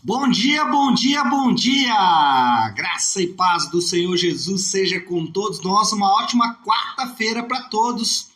Bom dia, bom dia, bom dia! Graça e paz do Senhor Jesus seja com todos nós. Uma ótima quarta-feira para todos.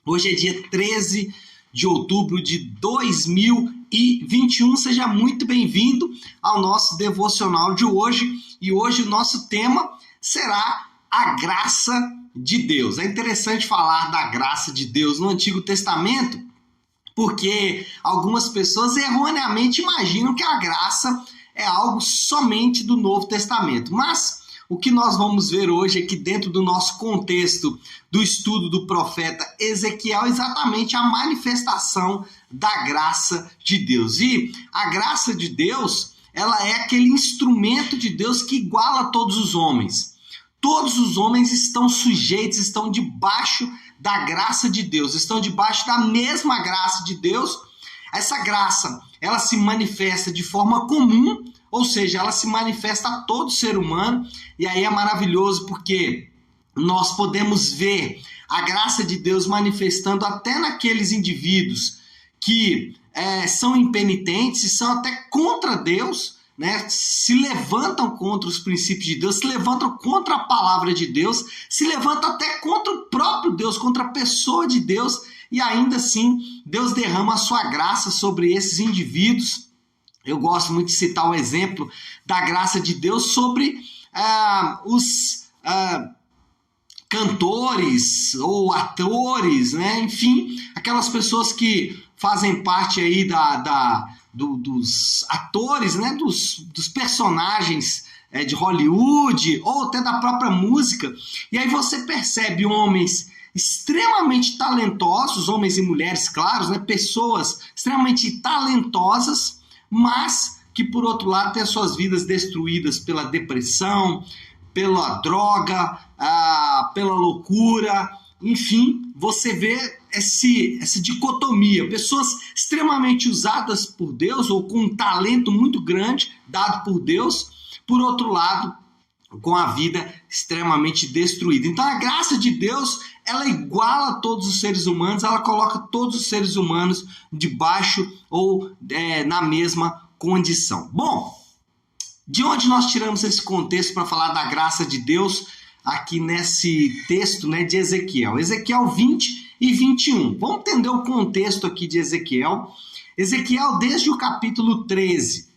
Hoje é dia 13 de outubro de 2021. Seja muito bem-vindo ao nosso devocional de hoje. E hoje o nosso tema será a graça de Deus. É interessante falar da graça de Deus no Antigo Testamento, porque algumas pessoas erroneamente imaginam que a graça é algo somente do Novo Testamento. Mas o que nós vamos ver hoje é que dentro do nosso contexto do estudo do profeta Ezequiel, exatamente a manifestação da graça de Deus. E a graça de Deus, ela é aquele instrumento de Deus que iguala todos os homens. Todos os homens estão sujeitos, estão debaixo da graça de Deus, estão debaixo da mesma graça de Deus. Essa graça, ela se manifesta de forma comum, ou seja, ela se manifesta a todo ser humano, e aí é maravilhoso porque nós podemos ver a graça de Deus manifestando até naqueles indivíduos que são impenitentes e são até contra Deus, né, se levantam contra os princípios de Deus, se levantam contra a palavra de Deus, se levantam até contra o próprio Deus, contra a pessoa de Deus, e ainda assim Deus derrama a sua graça sobre esses indivíduos. Eu gosto muito de citar o exemplo da graça de Deus sobre os cantores ou atores, né? Enfim, aquelas pessoas que fazem parte aí dos atores, né? dos personagens de Hollywood ou até da própria música. E aí você percebe homens extremamente talentosos, homens e mulheres, claro, né? Pessoas extremamente talentosas, mas que por outro lado têm suas vidas destruídas pela depressão, pela droga, pela loucura. Enfim, você vê essa dicotomia, pessoas extremamente usadas por Deus ou com um talento muito grande dado por Deus, por outro lado, com a vida extremamente destruída. Então a graça de Deus, ela iguala todos os seres humanos, ela coloca todos os seres humanos debaixo ou na mesma condição. Bom, de onde nós tiramos esse contexto para falar da graça de Deus aqui nesse texto, né, de Ezequiel? Ezequiel 20 e 21. Vamos entender o contexto aqui de Ezequiel. Ezequiel, desde o capítulo 13,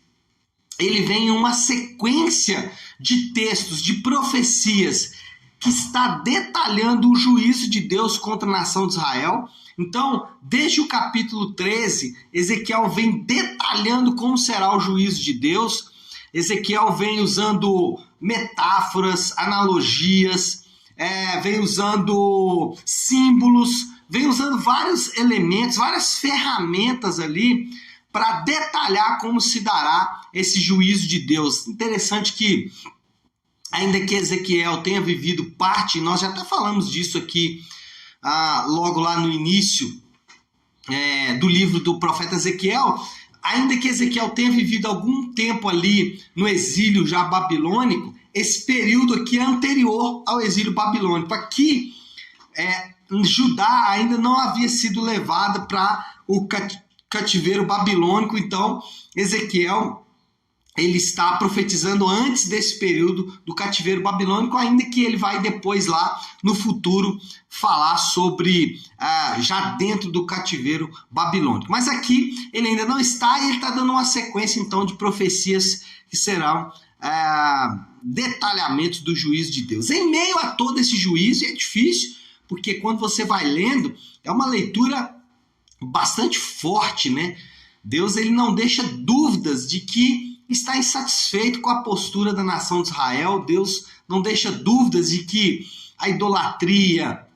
ele vem em uma sequência de textos, de profecias, que está detalhando o juízo de Deus contra a nação de Israel. Então, desde o capítulo 13, Ezequiel vem detalhando como será o juízo de Deus. Ezequiel vem usando metáforas, analogias, vem usando símbolos, vem usando vários elementos, várias ferramentas ali para detalhar como se dará esse juízo de Deus. Interessante que, ainda que Ezequiel tenha vivido parte, nós já até falamos disso aqui logo lá no início do livro do profeta Ezequiel, ainda que Ezequiel tenha vivido algum tempo ali no exílio já babilônico, esse período aqui é anterior ao exílio babilônico. Aqui, Judá ainda não havia sido levada para o cativeiro babilônico, então Ezequiel ele está profetizando antes desse período do cativeiro babilônico, ainda que ele vai depois lá no futuro falar sobre já dentro do cativeiro babilônico. Mas aqui ele ainda não está e ele está dando uma sequência então de profecias que serão detalhamentos do juízo de Deus. Em meio a todo esse juízo, é difícil, porque quando você vai lendo, é uma leitura bastante forte, né? Deus ele não deixa dúvidas de que está insatisfeito com a postura da nação de Israel. Deus não deixa dúvidas de que a idolatria,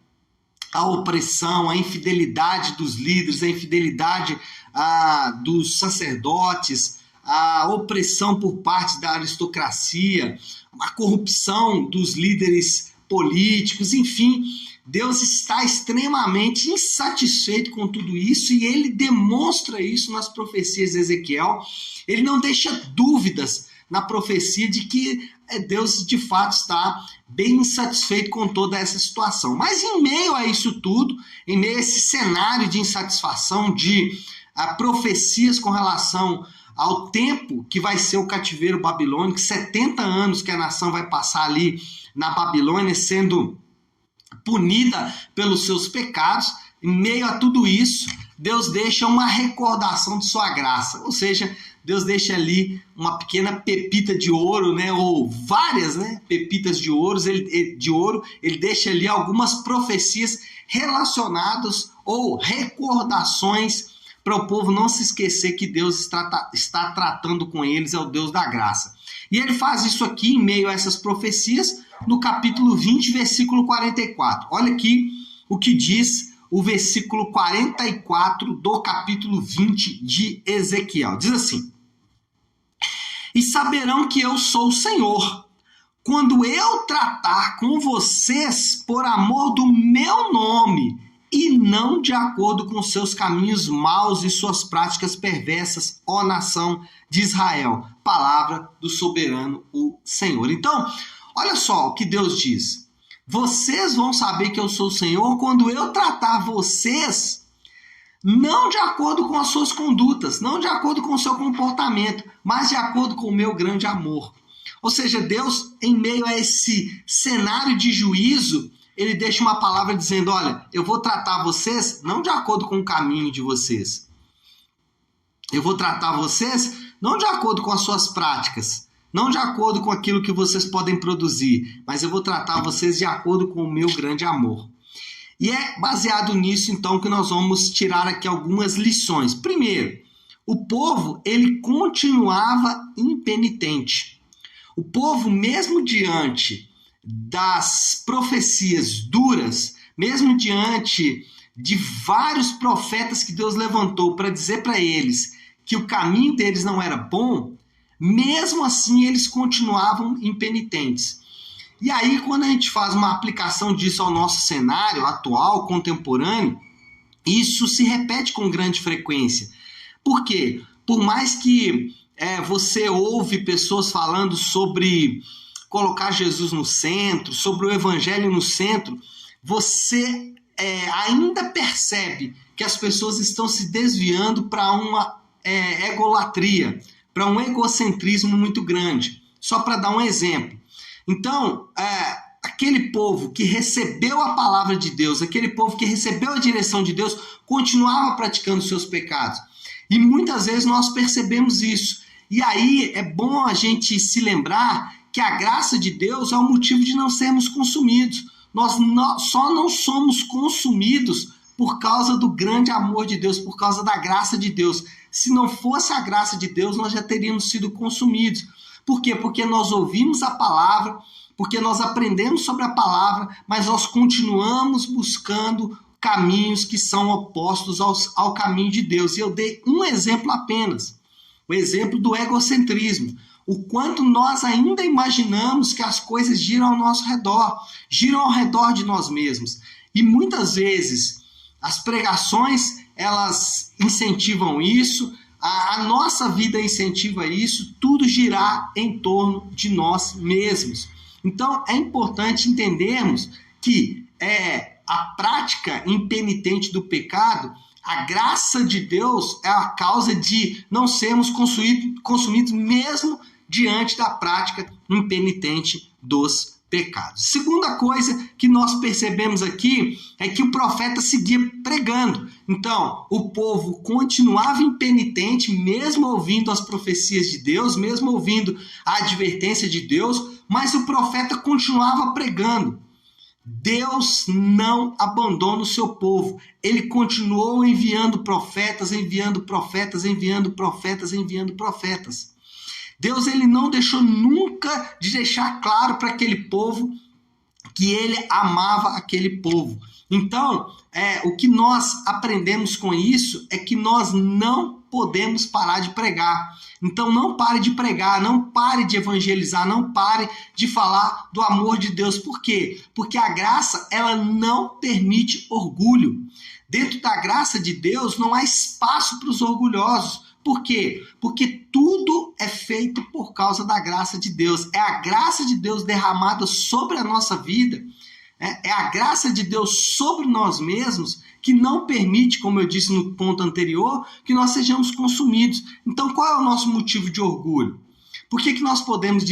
a opressão, a infidelidade dos líderes, a infidelidade dos sacerdotes, a opressão por parte da aristocracia, a corrupção dos líderes políticos, enfim, Deus está extremamente insatisfeito com tudo isso e ele demonstra isso nas profecias de Ezequiel. Ele não deixa dúvidas na profecia de que Deus de fato está bem insatisfeito com toda essa situação. Mas em meio a isso tudo, em meio a esse cenário de insatisfação, de profecias com relação ao tempo que vai ser o cativeiro babilônico, 70 anos que a nação vai passar ali na Babilônia sendo punida pelos seus pecados. Em meio a tudo isso, Deus deixa uma recordação de sua graça, ou seja, Deus deixa ali uma pequena pepita de ouro, né, ou várias, né, pepitas de ouro, ele deixa ali algumas profecias relacionadas ou recordações para o povo não se esquecer que Deus está tratando com eles, é o Deus da graça. E ele faz isso aqui em meio a essas profecias, no capítulo 20, versículo 44. Olha aqui o que diz o versículo 44 do capítulo 20 de Ezequiel. Diz assim: e saberão que eu sou o Senhor, quando eu tratar com vocês por amor do meu nome, e não de acordo com seus caminhos maus e suas práticas perversas, ó nação de Israel. Palavra do soberano, o Senhor. Então, olha só o que Deus diz. Vocês vão saber que eu sou o Senhor quando eu tratar vocês não de acordo com as suas condutas, não de acordo com o seu comportamento, mas de acordo com o meu grande amor. Ou seja, Deus, em meio a esse cenário de juízo, ele deixa uma palavra dizendo, olha, eu vou tratar vocês não de acordo com o caminho de vocês. Eu vou tratar vocês não de acordo com as suas práticas, não de acordo com aquilo que vocês podem produzir, mas eu vou tratar vocês de acordo com o meu grande amor. E é baseado nisso, então, que nós vamos tirar aqui algumas lições. Primeiro, o povo, ele continuava impenitente. O povo, mesmo diante das profecias duras, mesmo diante de vários profetas que Deus levantou para dizer para eles que o caminho deles não era bom, mesmo assim eles continuavam impenitentes. E aí, quando a gente faz uma aplicação disso ao nosso cenário atual, contemporâneo, isso se repete com grande frequência. Por quê? Por mais que você ouve pessoas falando sobre colocar Jesus no centro, sobre o evangelho no centro, você ainda percebe que as pessoas estão se desviando para uma egolatria, para um egocentrismo muito grande. Só para dar um exemplo. Então, aquele povo que recebeu a palavra de Deus, aquele povo que recebeu a direção de Deus, continuava praticando seus pecados. E muitas vezes nós percebemos isso. E aí é bom a gente se lembrar que a graça de Deus é o motivo de não sermos consumidos. Nós só não somos consumidos por causa do grande amor de Deus, por causa da graça de Deus. Se não fosse a graça de Deus, nós já teríamos sido consumidos. Por quê? Porque nós ouvimos a palavra, porque nós aprendemos sobre a palavra, mas nós continuamos buscando caminhos que são opostos ao caminho de Deus. E eu dei um exemplo apenas, o exemplo do egocentrismo. O quanto nós ainda imaginamos que as coisas giram ao nosso redor, giram ao redor de nós mesmos. E muitas vezes as pregações, elas incentivam isso, a nossa vida incentiva isso, tudo girar em torno de nós mesmos. Então, é importante entendermos que a prática impenitente do pecado, a graça de Deus é a causa de não sermos consumidos mesmo diante da prática impenitente dos pecados. Segunda coisa que nós percebemos aqui é que o profeta seguia pregando. Então, o povo continuava impenitente, mesmo ouvindo as profecias de Deus, mesmo ouvindo a advertência de Deus, mas o profeta continuava pregando. Deus não abandona o seu povo. Ele continuou enviando profetas, enviando profetas, enviando profetas, enviando profetas. Deus, ele não deixou nunca de deixar claro para aquele povo que ele amava aquele povo. Então, o que nós aprendemos com isso é que nós não podemos parar de pregar. Então, não pare de pregar, não pare de evangelizar, não pare de falar do amor de Deus. Por quê? Porque a graça, ela não permite orgulho. Dentro da graça de Deus, não há espaço para os orgulhosos. Por quê? Porque tudo é feito por causa da graça de Deus. É a graça de Deus derramada sobre a nossa vida É a graça de Deus sobre nós mesmos que não permite, como eu disse no ponto anterior, que nós sejamos consumidos. Então, qual é o nosso motivo de orgulho? Por que nós podemos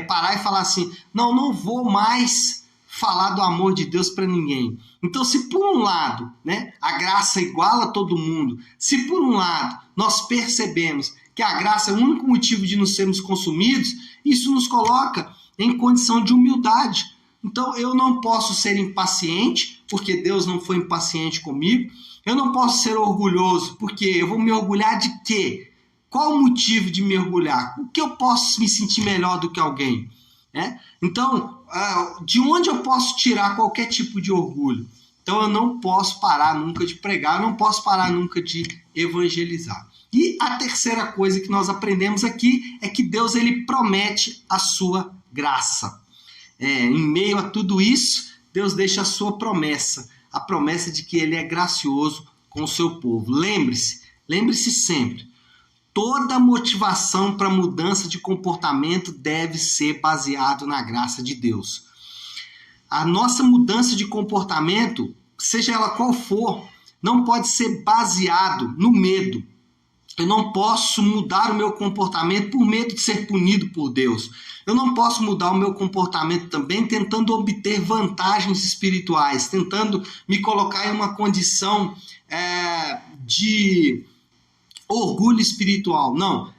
parar e falar assim, não vou mais falar do amor de Deus para ninguém? Então, se por um lado, né, a graça iguala todo mundo, se por um lado nós percebemos que a graça é o único motivo de nos sermos consumidos, isso nos coloca em condição de humildade. Então, eu não posso ser impaciente, porque Deus não foi impaciente comigo. Eu não posso ser orgulhoso, porque eu vou me orgulhar de quê? Qual o motivo de me orgulhar? O que eu posso me sentir melhor do que alguém? Então, de onde eu posso tirar qualquer tipo de orgulho? Então, eu não posso parar nunca de pregar, eu não posso parar nunca de evangelizar. E a terceira coisa que nós aprendemos aqui é que Deus ele promete a sua graça. Em meio a tudo isso, Deus deixa a sua promessa, a promessa de que ele é gracioso com o seu povo. Lembre-se sempre, toda motivação para mudança de comportamento deve ser baseado na graça de Deus. A nossa mudança de comportamento, seja ela qual for, não pode ser baseado no medo. Eu não posso mudar o meu comportamento por medo de ser punido por Deus. Eu não posso mudar o meu comportamento também tentando obter vantagens espirituais, tentando me colocar em uma condição de orgulho espiritual. Não.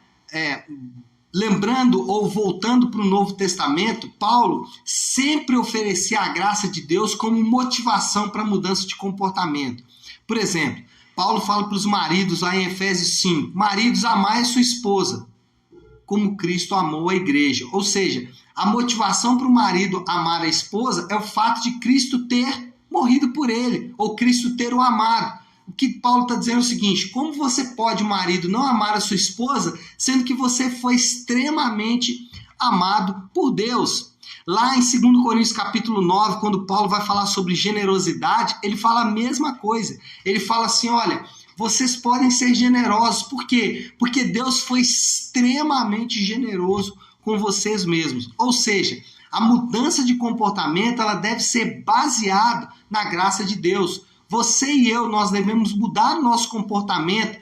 Lembrando ou voltando para o Novo Testamento, Paulo sempre oferecia a graça de Deus como motivação para a mudança de comportamento. Por exemplo, Paulo fala para os maridos lá em Efésios 5, maridos, amai a sua esposa, como Cristo amou a igreja. Ou seja, a motivação para o marido amar a esposa é o fato de Cristo ter morrido por ele, ou Cristo ter o amado. O que Paulo está dizendo é o seguinte, como você pode, marido, não amar a sua esposa, sendo que você foi extremamente amado por Deus? Lá em 2 Coríntios capítulo 9, quando Paulo vai falar sobre generosidade, ele fala a mesma coisa. Ele fala assim, olha, vocês podem ser generosos. Por quê? Porque Deus foi extremamente generoso com vocês mesmos. Ou seja, a mudança de comportamento ela deve ser baseada na graça de Deus. Você e eu, nós devemos mudar o nosso comportamento,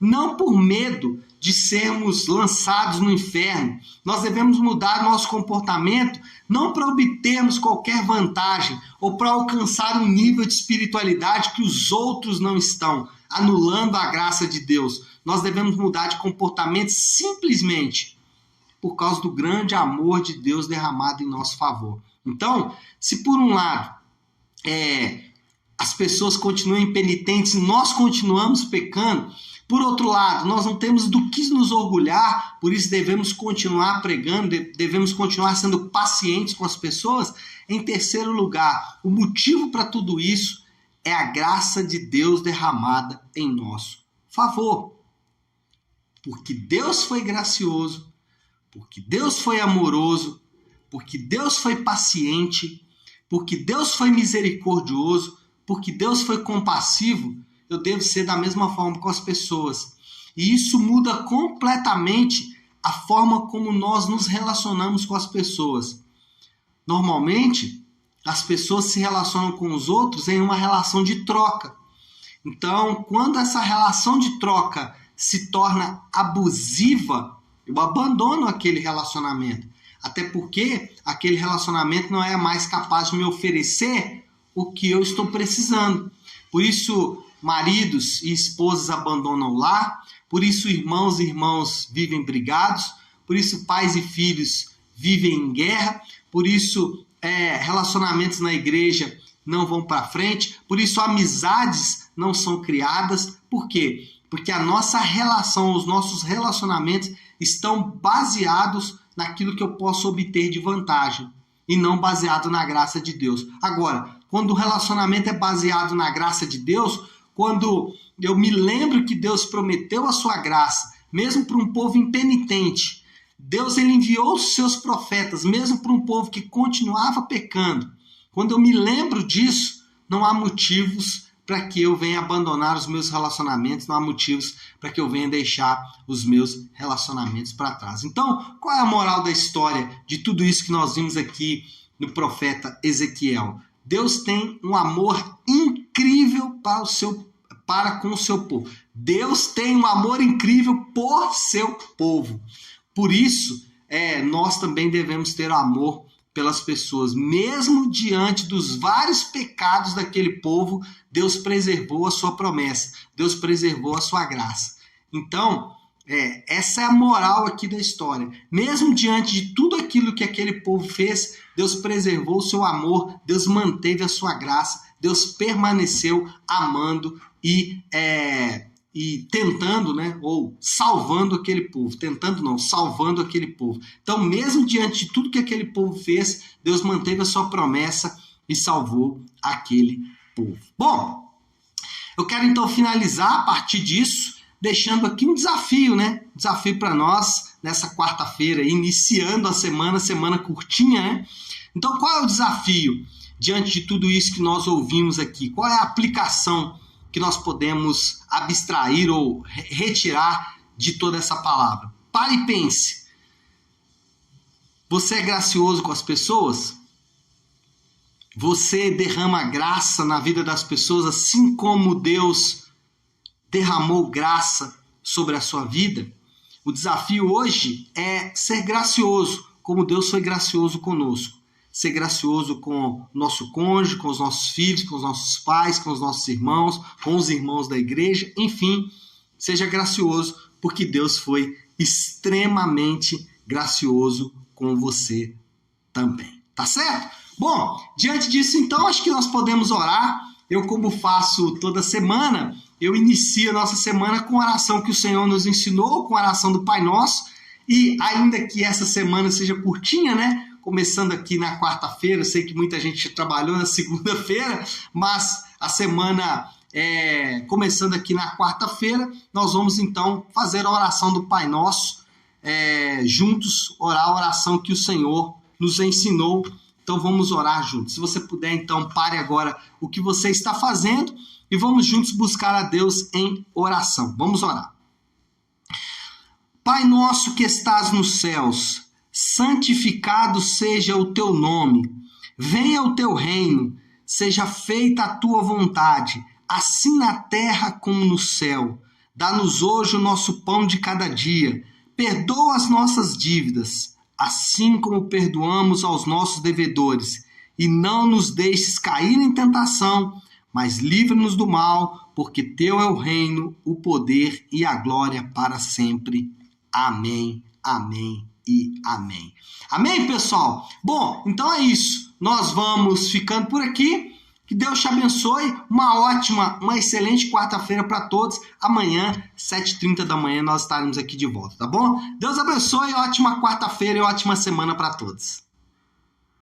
não por medo de sermos lançados no inferno. Nós devemos mudar nosso comportamento não para obtermos qualquer vantagem ou para alcançar um nível de espiritualidade que os outros não estão, anulando a graça de Deus. Nós devemos mudar de comportamento simplesmente por causa do grande amor de Deus derramado em nosso favor. Então, se por um lado as pessoas continuam impenitentes, nós continuamos pecando, por outro lado, nós não temos do que nos orgulhar, por isso devemos continuar pregando, devemos continuar sendo pacientes com as pessoas. Em terceiro lugar, o motivo para tudo isso é a graça de Deus derramada em nosso favor. Porque Deus foi gracioso, porque Deus foi amoroso, porque Deus foi paciente, porque Deus foi misericordioso, porque Deus foi compassivo, eu devo ser da mesma forma com as pessoas. E isso muda completamente a forma como nós nos relacionamos com as pessoas. Normalmente, as pessoas se relacionam com os outros em uma relação de troca. Então, quando essa relação de troca se torna abusiva, eu abandono aquele relacionamento. Até porque aquele relacionamento não é mais capaz de me oferecer o que eu estou precisando. Por isso, maridos e esposas abandonam o lar, por isso irmãos e irmãs vivem brigados, por isso pais e filhos vivem em guerra, por isso relacionamentos na igreja não vão para frente, por isso amizades não são criadas. Por quê? Porque a nossa relação, os nossos relacionamentos estão baseados naquilo que eu posso obter de vantagem e não baseado na graça de Deus. Agora, quando o relacionamento é baseado na graça de Deus, quando eu me lembro que Deus prometeu a sua graça, mesmo para um povo impenitente, Deus ele enviou os seus profetas, mesmo para um povo que continuava pecando. Quando eu me lembro disso, não há motivos para que eu venha abandonar os meus relacionamentos, não há motivos para que eu venha deixar os meus relacionamentos para trás. Então, qual é a moral da história de tudo isso que nós vimos aqui no profeta Ezequiel? Deus tem um amor incrível para com o seu povo. Deus tem um amor incrível por seu povo. Por isso, nós também devemos ter amor pelas pessoas. Mesmo diante dos vários pecados daquele povo, Deus preservou a sua promessa. Deus preservou a sua graça. Então, essa é a moral aqui da história. Mesmo diante de tudo aquilo que aquele povo fez, Deus preservou o seu amor, Deus manteve a sua graça, Deus permaneceu amando e tentando, ou salvando aquele povo. Tentando não, salvando aquele povo. Então, mesmo diante de tudo que aquele povo fez, Deus manteve a sua promessa e salvou aquele povo. Bom, eu quero então finalizar a partir disso, deixando aqui um desafio, Desafio para nós nessa quarta-feira, iniciando a semana curtinha, Então, qual é o desafio diante de tudo isso que nós ouvimos aqui? Qual é a aplicação que nós podemos abstrair ou retirar de toda essa palavra? Pare e pense. Você é gracioso com as pessoas? Você derrama graça na vida das pessoas, assim como Deus derramou graça sobre a sua vida? O desafio hoje é ser gracioso, como Deus foi gracioso conosco. Ser gracioso com o nosso cônjuge, com os nossos filhos, com os nossos pais, com os nossos irmãos, com os irmãos da igreja, enfim, seja gracioso, porque Deus foi extremamente gracioso com você também. Tá certo? Bom, diante disso, então, acho que nós podemos orar. Eu, como faço toda semana, eu inicio a nossa semana com a oração que o Senhor nos ensinou, com a oração do Pai Nosso. E ainda que essa semana seja curtinha, Começando aqui na quarta-feira, eu sei que muita gente trabalhou na segunda-feira, mas a semana começando aqui na quarta-feira, nós vamos então fazer a oração do Pai Nosso, juntos, orar a oração que o Senhor nos ensinou. Então vamos orar juntos. Se você puder, então, pare agora o que você está fazendo e vamos juntos buscar a Deus em oração. Vamos orar. Pai nosso que estás nos céus, santificado seja o teu nome. Venha o teu reino, seja feita a tua vontade, assim na terra como no céu. Dá-nos hoje o nosso pão de cada dia. Perdoa as nossas dívidas, assim como perdoamos aos nossos devedores. E não nos deixes cair em tentação, mas livra-nos do mal, porque teu é o reino, o poder e a glória para sempre. Amém, amém e amém. Amém, pessoal? Bom, então é isso. Nós vamos ficando por aqui. Que Deus te abençoe. Uma excelente quarta-feira para todos. Amanhã, 7h30 da manhã, nós estaremos aqui de volta, tá bom? Deus abençoe. Ótima quarta-feira e ótima semana para todos.